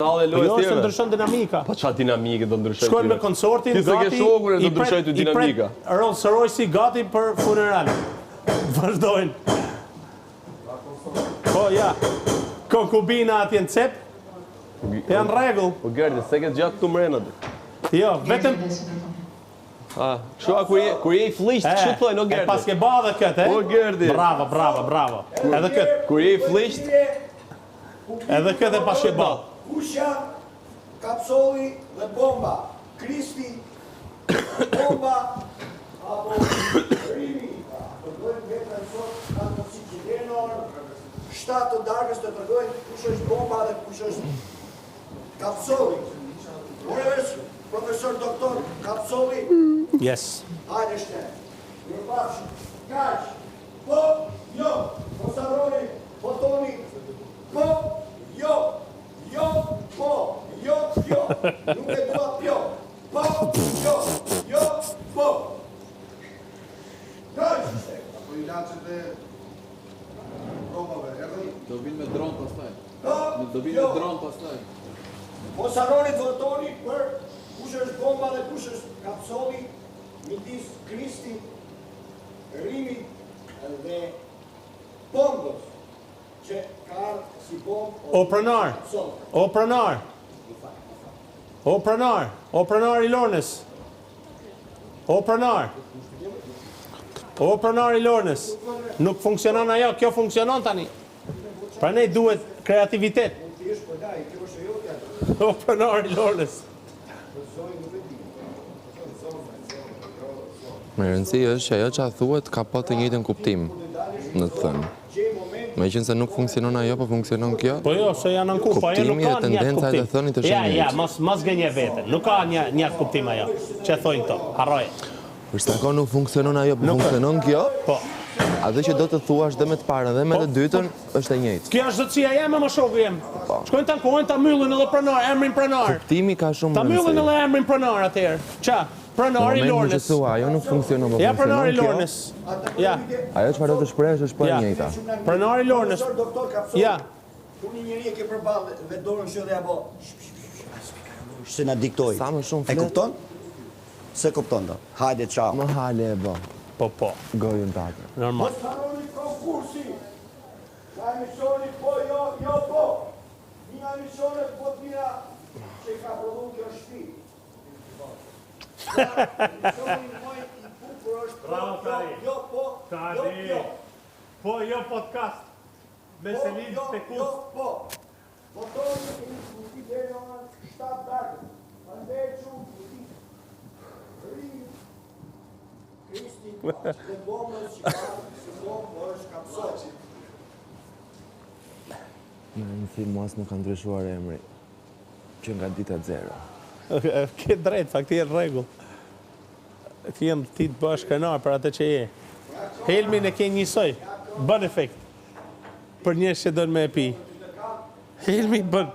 Jo, se ndryshon dinamika. Po çfarë dinamike do ndryshoj? Shkojnë me konsortin, ti gati. Ti s'e ke shokur do ndryshoj ty dinamika. Rolls Royce gati për funeral. Vazhdojnë. Po ja. Konkubina atje në cep. Janë rregull. Po Gerdi, s'e ke gjatë këtu mrena. Jo, vetëm kështu kur je I flisht, kështu thoj, no Gerdi. E pas ke ba dhe këtë, Po Gerdi. Bravo. Edhe këtë. Kur je I flisht, edhe këtë e pas ke ba. Kusha, kapsoli dhe bomba. Kristi, bomba, apo rrimi. Përgojnë vetë në sot, kanë të si qilenor, 7 të darkës të përgojnë kush është bomba dhe kush është kapsoli. Profesor doktor Kapsoli. Yes. Hajde shte. Mirë pafshë. Kaq. Po, jo. Mosaroni, botoni. Po, jo. Jo, po. Jo. Nuk e dua pjo. Po, jo. Po. Kaq. Apo ilaçet e provave, erdhën? Do vinë me dron pastaj. Do vinë Jo. me dron pastaj. Mosaroni, botoni për kush është bomba dhe kush është kapsoli, midis Kristit, rrimit dhe bombës, që ka si bombë O pronar. O pronar I Lornës. O pronar I Lornës. Nuk funksionon ajo, kjo funksionon tani. Pra ne duhet kreativitet. O pronar I Lornës. Me rëndësi është që ajo që a thuhet ka pa të njëjtën kuptim, në të thënë. Me qenë se nuk funksionon ajo, po funksionon kjo. Po jo, se janë në kuptim, ajo nuk ka Kuptimi dhe një tendenca e të thënit të kuptim. Ja, shënjit. mos gënje veten. Nuk ka një kuptim ajo. Që thojnë këto, harroje. Për sa kohë nuk funksionon ajo, po funksionon kjo. Po. Atë që do të thuash dhe me të parën dhe me të dytën është e njëjtë. Kjo është zotësia jeme, më shoku jem. Shkojnë ta kohën ta myllin edhe pronar, emrin pronar. Kuptimi ka shumë Ta myllin rëndësi. edhe emrin pronar atëherë. Qa? Pronar I Në momentin që Lornës. thua, ajo nuk funksionon, po Ja pronar I funksionon kjo. Lornës. Ja. Ajo çfarë do të shprehësh është po e Ja. njëjta. Pronar I Lornës. Doktor Kapsoli. Ja. Ku një njeri e ke përballë dhe dorën shë dhe apo se na diktoi. Sa më shumë E flet. kupton? Se kupton do. Hajde çao. Më hale e bë. Po. Gojën take. Normal. Mos harroni konkursi. Ka emisioni po jo po. Një emisione po tira që ka prodhuar kjo shtëpi. Emisioni më I bukur është Bravo, Tari. jo po. Tari. Po jo podcast. Me Selin Tekus. Jo po. Votoni në ti deri 7 datë. Andeçu Kristi dhe bombës që ka si bombë është kapsoli. Me rëndësi muas nuk ka ndryshuar emri. Që nga dita zero. Ke drejt, fakti e rregull. Ti jem ti të bësh krenar për atë që je. Helmin e ke njësoj. Bën efekt. Për njerëz që doin me e pi. Helmi bën.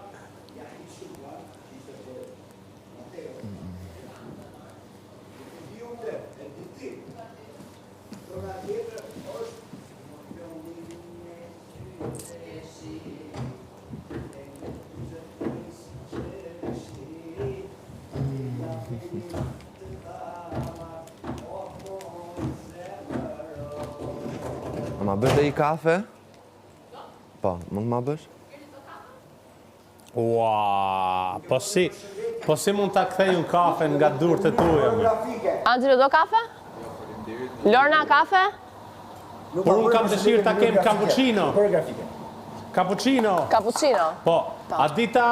A ma bësh dhe I kafe? Po, mund ma bësh? Ua, po si mund ta kthej un kafen nga durët e tuaja. Angelo do kafe? Lorna kafe? Por un kam dëshirë ta kem cappuccino. Cappuccino. Cappuccino? Po, a dita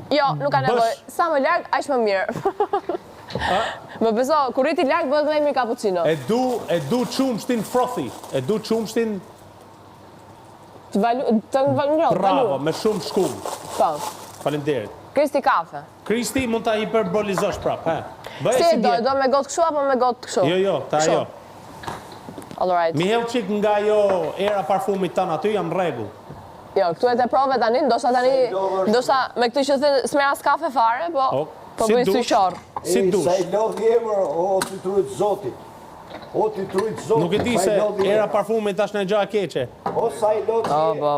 Jo, nuk ka nevojë. Bësh. Sa më larg, aq më mirë. Më beso, kur rriti larg bëhet më mirë cappuccino. e du qumshtin frothy. E du qumshtin Të ngrohtë, bravo, valu. me shumë shkum. Po. Faleminderit. Kristi kafe. Kristi mund ta hiperbolizosh prap, ha. Bëj Si si do, bie. do me gotë kështu apo me gotë kështu? Jo, ta Kështu. jo. All right. Mi hell qik nga jo era parfumit tënë, aty jam rregull. Jo, këtu e te prove tani, ndoshta me këtë që thë s'mera s'kafe fare, po si bëj dush. syqor. Si dush. Sa I lodh emër, o ti trujt Zotit. O ti trujt Zotit. Nuk e di se era parfumit tash në gja keqe. O sa I lodh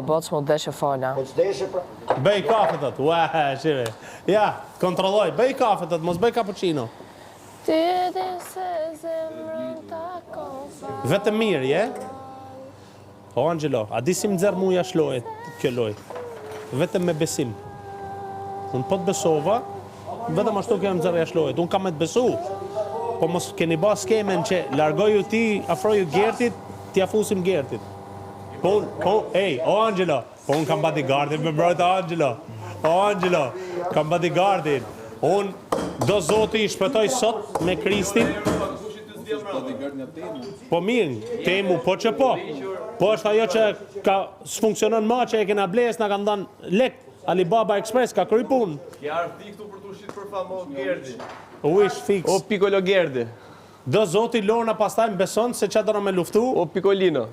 Po, që më deshe fola. Po ç'deshe pra. Bëj kafe thot. Ua, shive. Ja, kontrolloj. Bëj kafe thot, mos bëj cappuccino. Ti e di se zemrën takon fare. Vetëm mirë, je? O, Angelo, a di si më nxerr muja shlojët kjo loj? Vetëm me besim. Unë po të besova, vetëm ashtu kemë nxerrja shlojët. Unë kam me të besu. Po mos keni ba skemen që largoju ti, afroju Gertit, t'ja fusim Gertit. Po, ej, o Angelo, po unë kam bodyguardin me brojtë Angelo. O Angelo, kam bodyguardin. Unë do zoti i shpëtoj sot me Kristin. Po mirë, temu, po që po. Po është ajo që s'funksionon ma që e kena bles, na kanë dhanë lek. Alibaba Express ka kry punë. Kja arti këtu për të ushit për famo Gerdi. U ish fix. O Piccolo Gerdi. Do zoti Lorna pastaj më beson se që do në me luftu. O Piccolino.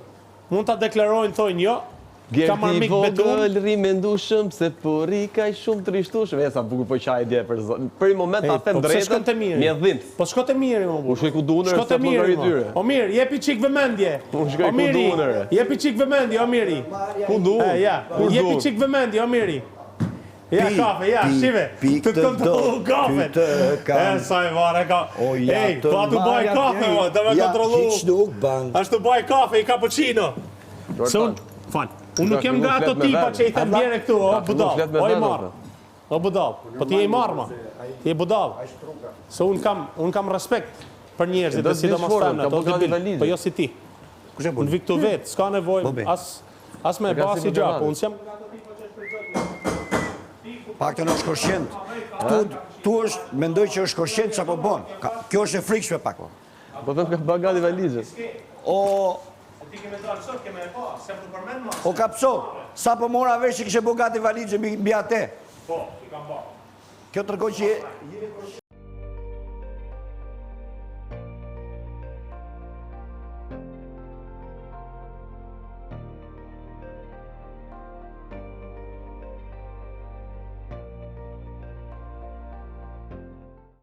Mund ta deklarojnë, thojnë jo. Ka marrë Gerdi mik betum. vogël ri mendushëm se po ri kaj shumë trishtushëm. E sa bukur po qaj dje për zonë. Për i moment ta them Po pse shkon te drejtën, mirë? mjedhint. Po shko te mirë, mo. U shkoj ku dunër, Shko te se po mirë, nëri mo. tyre. O mirë, jepi çik vëmendje. Unë shkoj O ku miri, dunër. jepi çik vëmendje, o miri. Ku dunër? Ja, jepi çik vëmendje, o miri. Ja, kafe, ja, shive. Të kontrollu kafe. E, sa e vare ka. Ej, po atu baj kafe, mo, të me kontrollu. Hiç nuk ban. Ashtu baj kafe i cappuccino. Se unë, unë nuk jem nga ato tipa që i them djere këtu, o budal, o i marrë. O budal, po ti e i marrë, ma. Ti e budal. Se unë kam respekt për njerëzit dhe sidomos femnat, o të bil, po jo si ti. Unë vi këtu vetë, s'ka nevoj, as me basi gjapë, unë s'jam... Pak të në është koshient. Tu është, mendoj që është koshient që po bon. Kjo është e frikshme pak. Po them ka bagati valizhet. O kapso, sa po mora vesh që kishe bo gati valizhe mbi ate. Po, i kam ba. Kjo tërkoj që